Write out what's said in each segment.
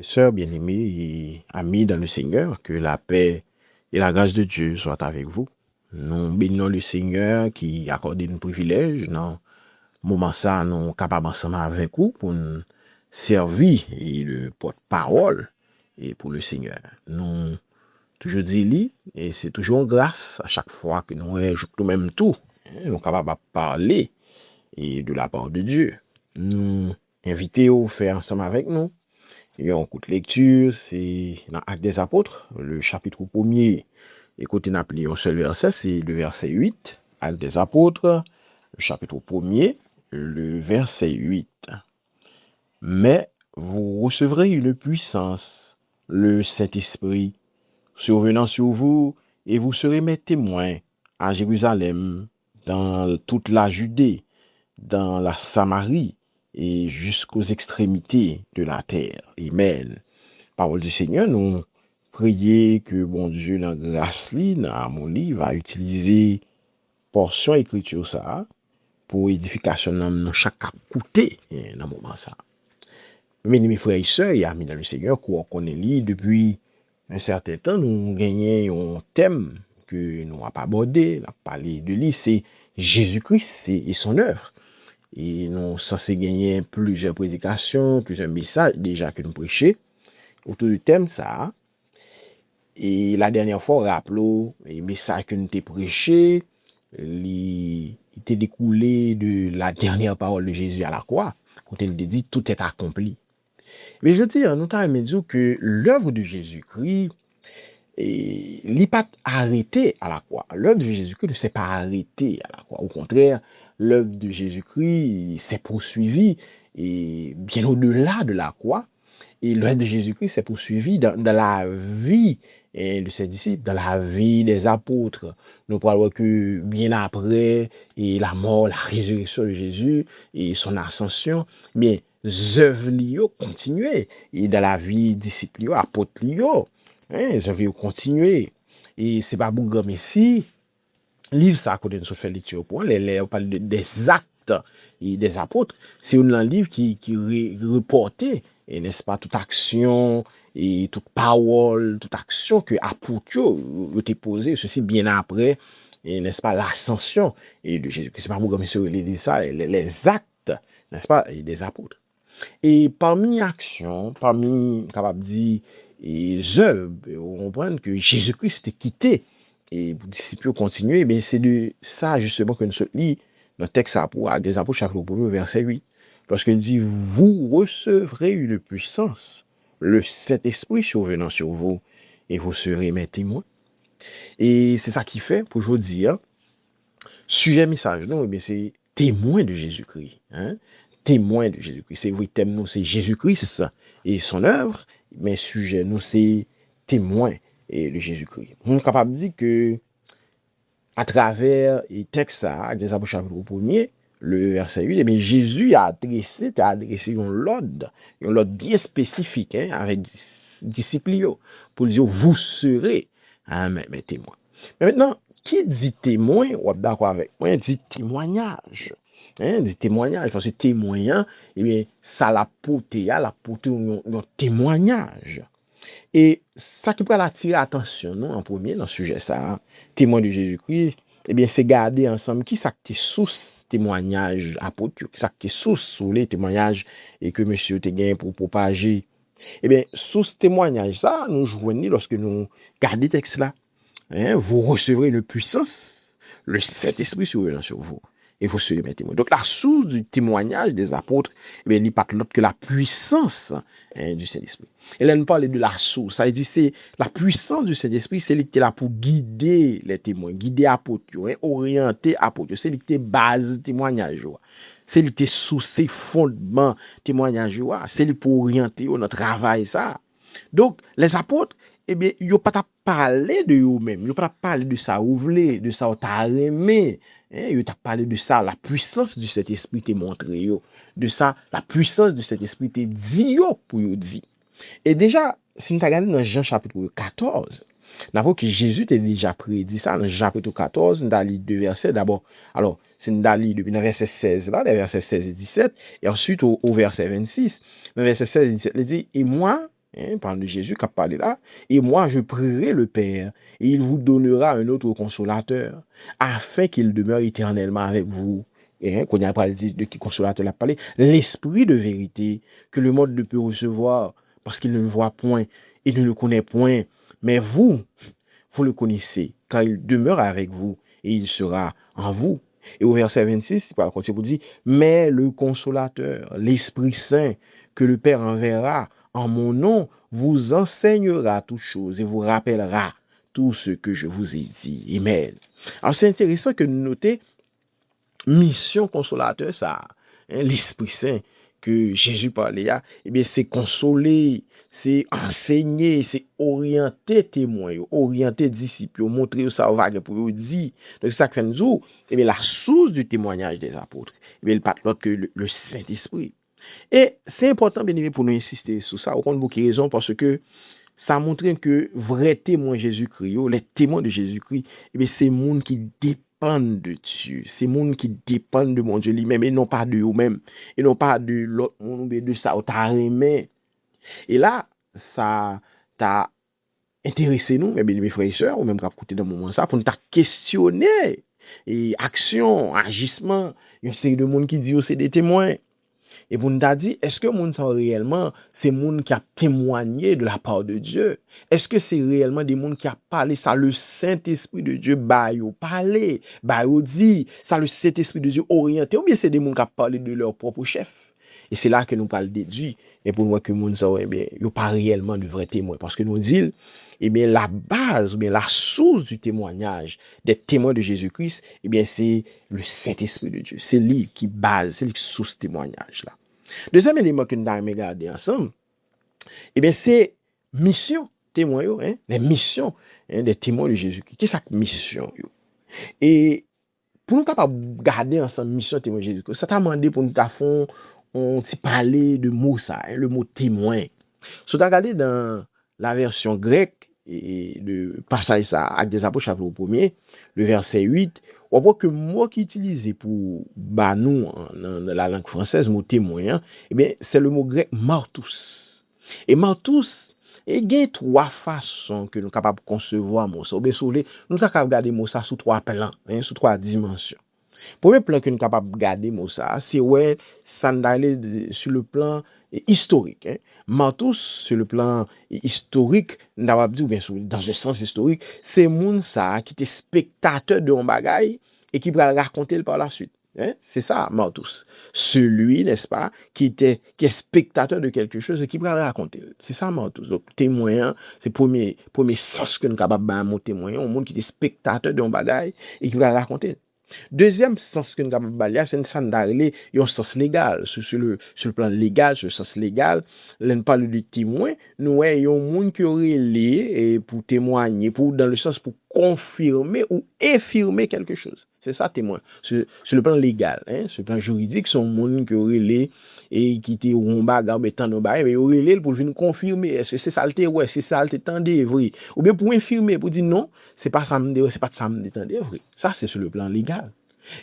Sœurs bien-aimées et amis dans le Seigneur, que la paix et la grâce de Dieu soient avec vous. Nous bénissons le Seigneur qui accorde nous privilège dans le moment ça, nous capables ensemble avec vous pour nous servir et le porte-parole et pour le Seigneur. Nous toujours dit et c'est toujours grâce à chaque fois que nous rajoutons même tout, nous sommes capables de parler et de la part de Dieu. Nous invitons à faire ensemble avec nous. Et en courte lecture, c'est dans Actes des Apôtres, le chapitre 1er. Écoutez, n'a un seul verset, c'est le verset 8. Actes des Apôtres, le chapitre 1er, le verset 8. Mais vous recevrez une puissance, le Saint-Esprit, survenant sur vous, et vous serez mes témoins à Jérusalem, dans toute la Judée, dans la Samarie et jusqu'aux extrémités de la terre. Amen. Parole du Seigneur, nous prions que bon Dieu, dans la grâce, dans mon livre, va utiliser portion écriture ça pour édification dans chaque côté dans le moment ça. Mes frères et sœurs et amis dans le Seigneur, qu'on connaît depuis un certain temps, nous gagnons un thème que nous n'avons pas abordé, on a parlé de lui, c'est Jésus-Christ et son œuvre. Et nous censés gagner plusieurs prédications, plusieurs messages déjà que nous prêchons autour du thème ça. Et la dernière fois, rappelons les messages que nous avons prêchés, il était découlé de la dernière parole de Jésus à la croix, quand il dit tout est accompli. Mais je veux dire, nous avons dit que l'œuvre de Jésus-Christ n'est pas arrêtée à la croix. L'œuvre de Jésus-Christ ne s'est pas arrêtée à la croix. Au contraire, l'œuvre de Jésus-Christ s'est poursuivie et bien au-delà de la croix. Et l'œuvre de Jésus-Christ s'est poursuivie dans la vie de ses disciples, dans la vie des apôtres. Nous parlons que bien après et la mort, la résurrection de Jésus et son ascension, mais les œuvres continuent. Et dans la vie des disciples, apôtres, les œuvres continuent. Et c'est pas Bougram ici. Livre ça, quand on se fait lecture pour on parle des actes et des apôtres. C'est un livre qui reportait, n'est-ce pas, toute action et toute parole, toute action que apôtres ont posée, ceci bien après, et n'est-ce pas, l'ascension et de Jésus-Christ. C'est pas comme si on dit ça, les actes, n'est-ce pas, et des apôtres. Et parmi actions, parmi, capable de dire, et œuvres, on comprend que Jésus-Christ était quitté. Et pour les disciples continuer, mais c'est de ça justement que nous lit dans le texte des Apôtres, chapitre 1, verset 8. Lorsqu'il dit, vous recevrez une puissance, le Saint-Esprit survenant sur vous, et vous serez mes témoins. Et c'est ça qui fait, pour aujourd'hui, sujet message, non, mais c'est témoin de Jésus-Christ. Témoin de Jésus-Christ. C'est oui, thème, nous, c'est Jésus-Christ et son œuvre, mais sujet, nous, c'est témoin de Jésus-Christ. On est capable de dire que à travers les textes des Apôtres chapitre 1er, le verset 8, mais Jésus a adressé un ordre bien spécifique avec disciples pour dire vous serez mes témoins. Mais maintenant, qui dit témoin, ou d'accord avec moi, dit témoignage. Des témoignages, parce que témoignant, eh bien, ça l'a porté un témoignage. Et ça qui peut attirer l'attention, non, en premier, dans ce sujet, ça, témoin de Jésus-Christ, eh bien, c'est garder ensemble qui ça qui source témoignage apôtre, qui ça qui source sur les témoignages et que monsieur te gagne pour propager. Eh bien, source témoignage, ça, nous joignons lorsque nous gardons texte là. Vous recevrez le puissant, le Saint-Esprit survenant sur vous. Et vous serez mes témoins. Donc, la source du témoignage des apôtres, il n'est pas l'autre que la puissance du Saint-Esprit. Et là, nous parle de la source. Ça veut dire c'est la puissance du Saint-Esprit, c'est lui qui est là pour guider les témoins, guider apôtres, orienter apôtres. C'est lui qui est base témoignage. C'est lui qui est source, c'est fondement témoignage. C'est lui pour orienter notre travail, ça. Donc, les apôtres, eh bien, ils n'ont pas parlé de eux-mêmes, ils n'ont pas parlé de ça, ou voulez, de ça, ou t'as aimé. Ils ont parlé de ça, la puissance de cet esprit t'est montré, de ça, la puissance de cet esprit t'est dit pour vous dire. Et déjà, si nous regardons dans Jean chapitre 14, d'abord que Jésus t'a déjà prédit ça, dans Jean chapitre 14, nous allons lire deux versets d'abord. Alors, c'est nous allons lire depuis le verset 16, là, les versets 16 et 17, et ensuite au verset 26. Le verset 16 et 17, il dit, et moi, parle de Jésus qui a parlé là. Et moi, je prierai le Père, et il vous donnera un autre consolateur, afin qu'il demeure éternellement avec vous. Qu'on y a parlé de qui consolateur l'a parlé, l'esprit de vérité que le monde ne peut recevoir parce qu'il ne le voit point et ne le connaît point. Mais vous le connaissez, car il demeure avec vous et il sera en vous. Et au verset 26, par contre, il vous dit, mais le consolateur, l'Esprit Saint, que le Père enverra en mon nom, vous enseignera toutes choses et vous rappellera tout ce que je vous ai dit. Amen. Alors c'est intéressant que nous noter mission consolateur, ça, l'Esprit Saint que Jésus parlait, eh bien, c'est consoler, c'est enseigner, c'est orienter témoins, orienter disciples, montrer ça au vague pour eux dire. Donc, ça fait nous, eh bien, la source du témoignage des apôtres, eh bien, il parle que le Saint-Esprit. Et c'est important, bien aimé, pour nous insister sur ça, au compte beaucoup de raisons, parce que ça montre que vrai témoin Jésus-Christ, les témoins de Jésus-Christ, eh bien, c'est monde qui dépendent de Dieu. C'est monde qui dépendent de mon Dieu lui-même et non pas de eux-mêmes. Et non pas de l'autre monde, mais de ça, t'as aimé. Et là, ça t'a intéressé nous, mes frères et sœurs, ou même qu'à côté d'un moment ça, pour nous questionner. Et action, agissement, il y a une série de monde qui dit, oh, c'est des témoins. Et vous nous avez dit, est-ce que moun sont réellement ces moun qui a témoigné de la part de Dieu? Est-ce que c'est réellement des moun qui a parlé, ça le Saint-Esprit de Dieu bayo parlé, bayo dit, ça le Saint-Esprit de Dieu orienté, ou bien c'est des moun qui a parlé de leur propre chef? Et c'est là que nous parlons déduit. Et pour moi que moun sont, eh bien, ils pas réellement de vrais témoins. Parce que nous disons, eh bien, la base, ou bien la source du témoignage des témoins de Jésus-Christ, eh bien, c'est le Saint-Esprit de Dieu. C'est lui qui base, c'est lui qui source témoignage là. Deuxième élément que nous avons regardé ensemble, eh bien, c'est mission témoin, les missions des témoins de Jésus-Christ. Qu'est-ce que mission? Et pour nous capables garder ensemble mission témoin de Jésus-Christ, ça t'a demandé pour nous on s'est parlé de mot ça, le mot témoin. Si tu as regardé dans la version grecque et le passage ça avec des apôtres chapitre 1er, le verset 8, on voit que le mot qui est utilisé pour nous dans la langue française, le mot témoin, eh bien, c'est le mot grec martus. Et martus, il y a trois façons que nous sommes capables de concevoir le mot ça. Nous sommes capables de regarder le mot ça sous trois plans, sous trois dimensions. Premier plan que nous sommes capables de regarder le mot ça, c'est ouais, ça d'aller sur le plan historique. Martus, sur le plan historique, nous dit, bien sûr, dans le sens historique, c'est moun ça qui était spectateur de un bagaille et qui va raconter par la suite. C'est ça, Martus. Celui, n'est-ce pas, qui est spectateur de quelque chose et qui va raconter. C'est ça, Martus. Donc, témoin, c'est le premier sens que nous sommes capables de mon témoin, un monde qui est spectateur de un bagaille et qui va raconter. Deuxième sens que nous avons balayé, c'est un sens légal. Sur le plan légal, sur le sens légal, l'on parle de témoin, nous avons un monde qui aurait lié pour témoigner, dans le sens pour confirmer ou infirmer quelque chose. C'est ça, témoin. Sur le plan légal, sur le plan juridique, c'est un monde qui aurait lié et qui était un bagage, mais tant de bagage, mais aurait lié pour venir confirmer. Est-ce que c'est ça, ouais, c'est ça, le vrai. Ou bien pour infirmer, pour dire non, c'est pas ça, c'est pas ça, vrai. Ça, c'est sur le plan légal.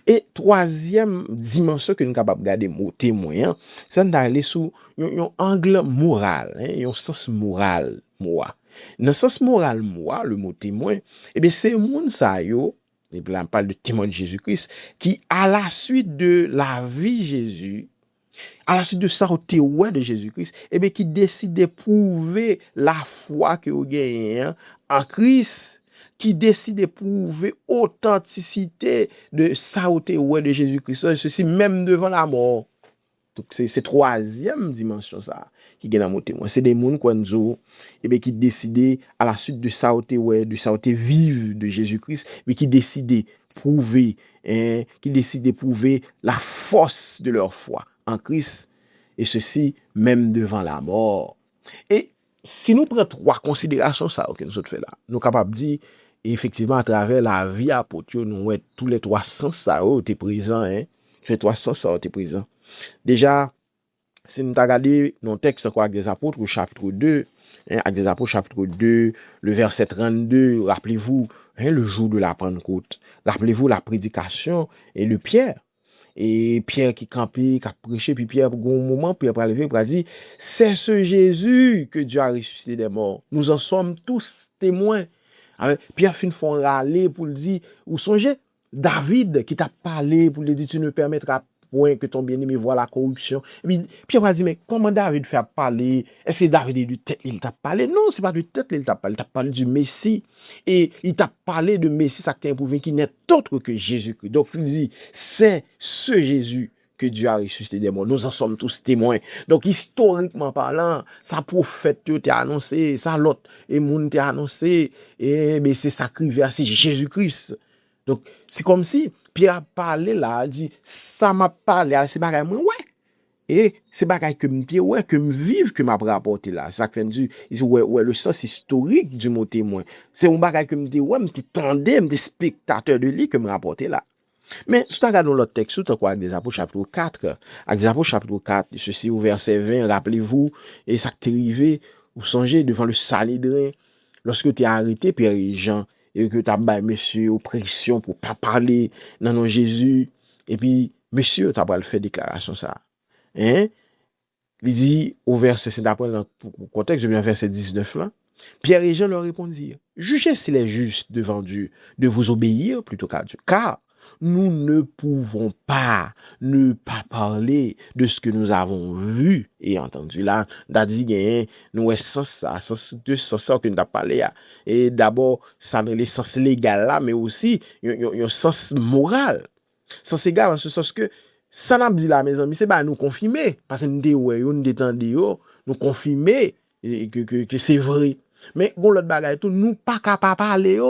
Et troisième dimension que nous sommes capables de garder mot témoin, c'est d'aller sur un angle moral, un sens moral, moi. Dans le sens moral, moi, le mot témoin, eh bien, c'est un monde ça, et puis là, on parle de témoin de Jésus-Christ, qui, à la suite de la vie de Jésus, à la suite de ça, au témoin de Jésus-Christ, eh bien, qui décide d'éprouver la foi que vous gagnez en Christ, qui décide d'éprouver authenticité de ça au témoin de Jésus-Christ, ceci même devant la mort. Donc, c'est troisième dimension, ça, qui gagne dans mon témoin. C'est des gens qui décident, à la suite de ça au témoin, de ça au vive de Jésus-Christ, mais qui décident prouver, qui décident prouver la force de leur foi en Christ, et ceci même devant la mort. Et qui nous prend trois considérations, ça, que nous autres fait là. Nous sommes capables de dire, effectivement, à travers la vie apôtre, nous avons tous les trois sens, ça, t'es présent, les trois sens, ça, t'es présent. Déjà, si nous regardons dans le texte avec des apôtres, au chapitre 2, avec des apôtres, chapitre 2, le verset 32, rappelez-vous, le jour de la Pentecôte, rappelez-vous la prédication et le Pierre. et Pierre qui campait, qui a prêché, puis Pierre, au moment, Pierre va lever, il dit, c'est ce Jésus que Dieu a ressuscité des morts. Nous en sommes tous témoins. Pierre fin font râler pour le dire, ou songez, David qui t'a parlé pour lui dire, tu ne permettras point que ton bien-aimé voit la corruption. Et puis Pierre va dire, mais comment David fait parler? Est-ce que David est du tête, il t'a parlé? Non, c'est pas du tête, il t'a parlé du Messie. Et il t'a parlé de Messie, ça t'a prouvé qu'il n'est autre que Jésus-Christ. Donc il dit, c'est ce Jésus que Dieu a ressuscité des morts. Nous en sommes tous témoins. Donc, historiquement parlant, sa prophète t'a annoncé, ça l'autre, et moun t'a annoncé, et mais c'est sacré c'est Jésus-Christ. Donc, c'est comme si Pierre a parlé là, a dit, ça m'a parlé, c'est bagay moi, ouais. Et c'est bagay que me ouais, que me vive, que m'a rapporté là. Ça fait du, ouais, le sens historique du mot témoin. C'est un bagay que me dit, ouais, me tendais, me spectateur de lui que me rapporté là. Mais tout en regardant l'autre texte, tout en quoi, avec des apôtres chapitre 4, avec des apôtres chapitre 4, ceci au verset 20, rappelez-vous, et ça t'est arrivé, vous songez devant le Sanhédrin, lorsque tu es arrêté, Pierre et Jean, et que tu as bah, monsieur, oppression pour pas parler dans nom Jésus, et puis, monsieur, tu as pas le fait déclaration ça. Hein? Il dit au verset, c'est d'après dans le contexte, je viens verset 19 là, Pierre et Jean leur répondirent, jugez s'il est juste devant Dieu de vous obéir plutôt qu'à Dieu, car nous ne pouvons pas ne pas parler de ce que nous avons vu et entendu. Là, dit, nous avons deux sens que nous avons parlé. Et d'abord, ça met le sens légal là, mais aussi, il y a un sens moral. Sens égal en ce sens que, ça n'a pas dit là, mes amis, c'est pas nous confirmer. Parce que nous détendons, nous confirmer que c'est vrai. Mais bon, l'autre bagaille, tout, nous pas capable de parler.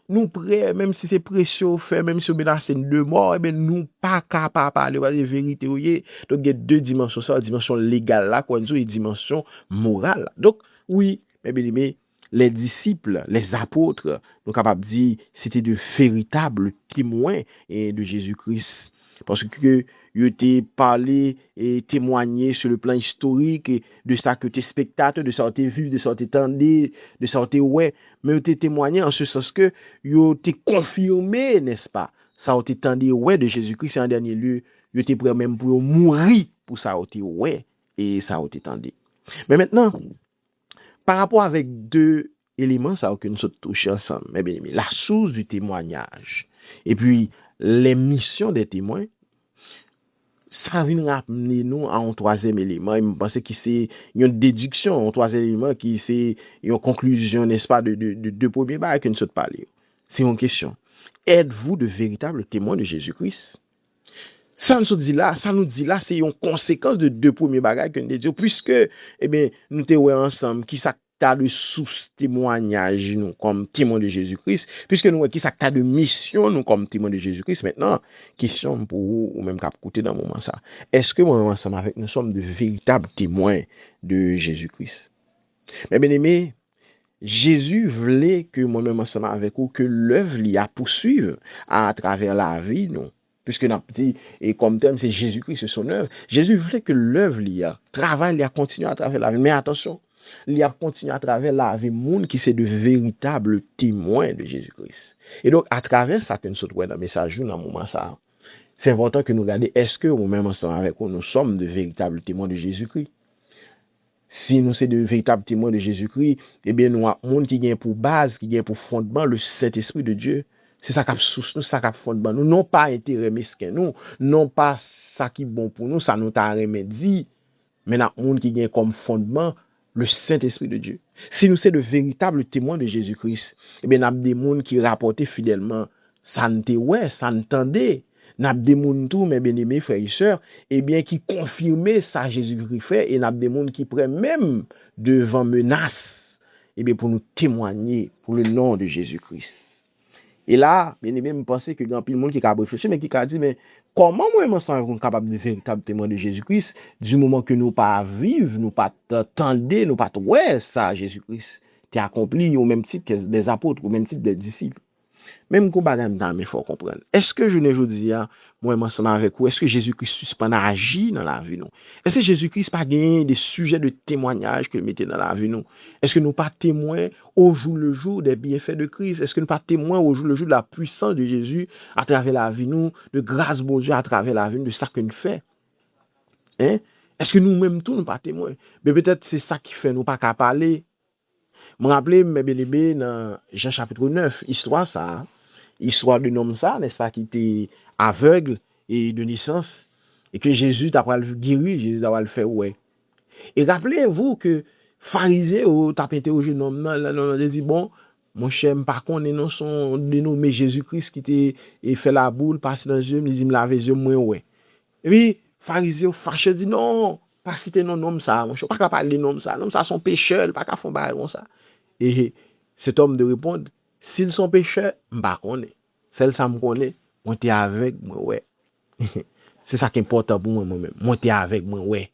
Nous prêts, même si c'est précieux fait, même si on menace de mort, eh bien, nous pas capable de parler, parce que vérité, oui. Donc, il y a deux dimensions, ça, la dimension légale là, quoi, et dimension morale là. Donc, oui, mais les disciples, les apôtres, nous capables de dire, c'était de véritables témoins de Jésus-Christ. Parce que yo t'ai parlé et témoigné sur le plan historique de ça que t'es spectateur, de ça que t'es vu, de ça que t'es tendu, de ça que t'es ouais, mais yo t'ai témoigné en ce sens que yo t'ai confirmé, n'est-ce pas? Ça que t'es tendu ouais de Jésus-Christ en dernier lieu, yo t'es prêt même pour mourir pour ça que t'es ouais et ça que t'es tendu. Mais maintenant, par rapport avec deux éléments, ça que nous sommes touchés ensemble, mais bien, la source du témoignage et puis les missions des témoins, ça vient ramener nous à un troisième élément. Je pense que c'est une déduction, un troisième élément qui c'est une conclusion, n'est-ce pas, de deux premiers bails que nous sommes parlé. C'est une question. Êtes-vous de véritables témoins de Jésus-Christ? Ça nous dit là, c'est une conséquence de deux premiers bagages que nous disons, puisque, eh bien, nous sommes ensemble, qui ça t'as de sous-témoignage, nous, comme témoins de Jésus-Christ, puisque nous, qui ça t'as de mission, nous, comme témoins de Jésus-Christ. Maintenant, question pour vous, ou même qu'à côté dans le moment ça. Est-ce que moi, ensemble avec nous sommes de véritables témoins de Jésus-Christ? Mais bien aimé, Jésus voulait que moi-même ensemble avec vous, que l'œuvre l'y a poursuivre à travers la vie, non? Puisque nous dit, et comme terme, c'est Jésus-Christ, c'est son œuvre. Jésus voulait que l'œuvre l'y a, travail l'y a continué à travers la vie. Mais attention, l'y a continué à travers la vie, monde qui c'est de véritables témoins de Jésus-Christ. Et donc, à travers certaines choses, dans le message, dans le moment ça, c'est important que nous regardions, est-ce que nous-mêmes ensemble avec vous, nous sommes de véritables témoins de Jésus-Christ? Si nous sommes de véritables témoins de Jésus-Christ, eh bien, nous avons un monde qui gagne pour base, qui gagne pour fondement le Saint-Esprit de Dieu. C'est ça qui a source nous, ça qui a fondement nous. Non pas intérêt mesquin nous, non pas ça qui est bon pour nous, ça nous t'a remédié, mais nous avons un monde qui gagne comme fondement le Saint-Esprit de Dieu. Si nous sommes de véritables témoins de Jésus-Christ, eh bien, nous avons des gens qui rapportent fidèlement, ça ne ouais, ça n'entendait. N'a des gens tout, mes bien-aimés frères et sœurs, eh bien, qui confirmaient ça Jésus-Christ fait, et n'a des gens qui prennent même devant menace, eh bien, pour nous témoigner pour le nom de Jésus-Christ. Et là, bien aimé, je pense que il y a plein de monde qui a réfléchi, mais qui a dit, mais comment moi, je suis capable de véritable témoin de Jésus-Christ, du moment que nous pas vivre, nous pas tendre, nous pas ouais, ça, Jésus-Christ, t'es accompli au même titre que des apôtres, au même titre des disciples. Même qu'on bagage mais faut comprendre. Est-ce que je ne veux dire, moi, ensemble avec vous, est-ce que Jésus-Christ suspend agir dans la vie, nous? Est-ce que Jésus-Christ pas gagné des sujets de témoignage que mettait dans la vie, nous? Est-ce que nous pas témoins au jour le jour des bienfaits de Christ? Est-ce que nous pas témoins au jour le jour de la puissance de Jésus à travers la vie, nous, de grâce, bon Dieu, à travers la vie, de ça que nous fait? Hein? Est-ce que nous-mêmes, tous, nous pas témoins? Mais peut-être c'est ça qui fait nous pas qu'à parler. Je me rappelle, mes bien-aimés, dans Jean chapitre 9, histoire ça, histoire de homme ça, n'est-ce pas, qui était aveugle et de naissance, et que Jésus t'a pas le guéri, Jésus t'a pas le fait, ouais. Et rappelez-vous que pharisé ou t'a interrogé l'homme, non, il dit, bon, mon cher, par contre, non son dénommé Jésus-Christ qui t'a fait la boule, passe dans les yeux, il dit, me lave les yeux, moi, ouais. Et puis, pharisé fâché dit, non, pas citer non homme ça, mon cher, pas qu'à parler nom ça, l'homme ça son pécheur, pas qu'à faire bail comme ça. Et cet homme de répondre, s'ils sont pécheurs, m'pa connaît. Celle ça me connaît, moi t'es avec moi, ouais. C'est ça qui est important pour moi-même. Moi t'es avec moi, ouais.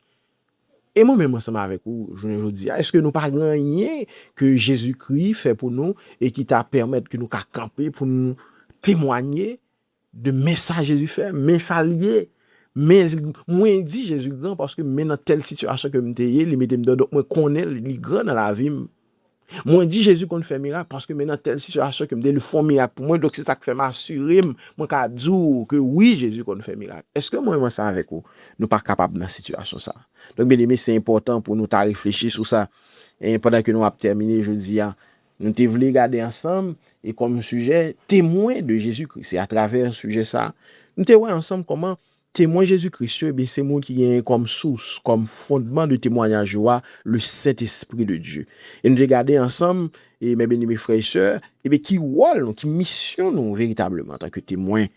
Et moi-même ensemble avec vous, je vous dis, est-ce que nous pas gagné que Jésus-Christ fait pour nous et qui t'a permis que nous camper pour nous témoigner de message Jésus fait, mais ça lié. Mais moi dit Jésus grand parce que mais dans telle situation que me t'ayé, il mettait donc moi connais les grand dans la vie. Moi dit Jésus qu'on fait miracle parce que maintenant telle situation que me le font miracle pour moi donc c'est ça qui fait m'assurer moi qu'a dire que oui Jésus qu'on fait miracle. Est-ce que moi ça avec vous nous pas capable dans situation ça. Donc bien aimé c'est important pour nous ta réfléchir sur ça et pendant que nous avons terminé je dis nous te voulons regarder ensemble et comme sujet témoin de Jésus-Christ. C'est à travers ce sujet ça nous te voir ensemble comment témoin Jésus-Christ, c'est moi qui est comme source, comme fondement de témoignage, le Saint-Esprit de Dieu. Et nous regardons ensemble, et mes bien-aimés frères et sœurs, et bien qui rôle, qui mission nous véritablement en tant que témoins.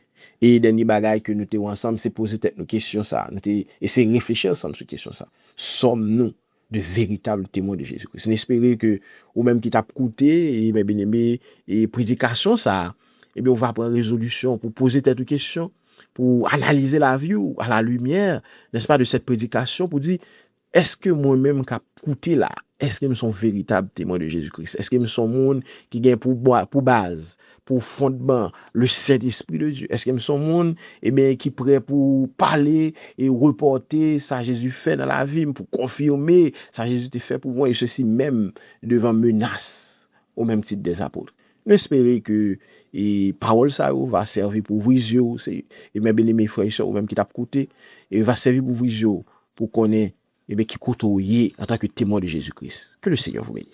Et dernier bagage que nous avons ensemble, c'est poser nos questions ça, et c'est réfléchir ensemble sur question ça. Sommes-nous de véritables témoins de Jésus-Christ? J'espère que, ou même qui t'a écouté, et mes bien-aimés, et prédication ça, et bien on va prendre résolution pour poser cette question pour analyser la vie ou à la lumière, n'est-ce pas, de cette prédication, pour dire, est-ce que moi-même qui écouté là, est-ce que je suis véritable témoin de Jésus-Christ? Est-ce que je suis monde qui gagne pour base, pour fondement, le Saint-Esprit de Dieu? Est-ce que je suis monde qui est prêt pour parler et reporter ça Jésus fait dans la vie, pour confirmer ça Jésus fait pour moi, et ceci même devant menace, au même titre des apôtres? J'espère que et parole ça va servir pour vous et même mes frères et sœurs ou même qui t'a écouté et va servir pour vous pour connaître et bien qui côtoyer en tant que témoin de Jésus-Christ. Que le Seigneur vous bénisse.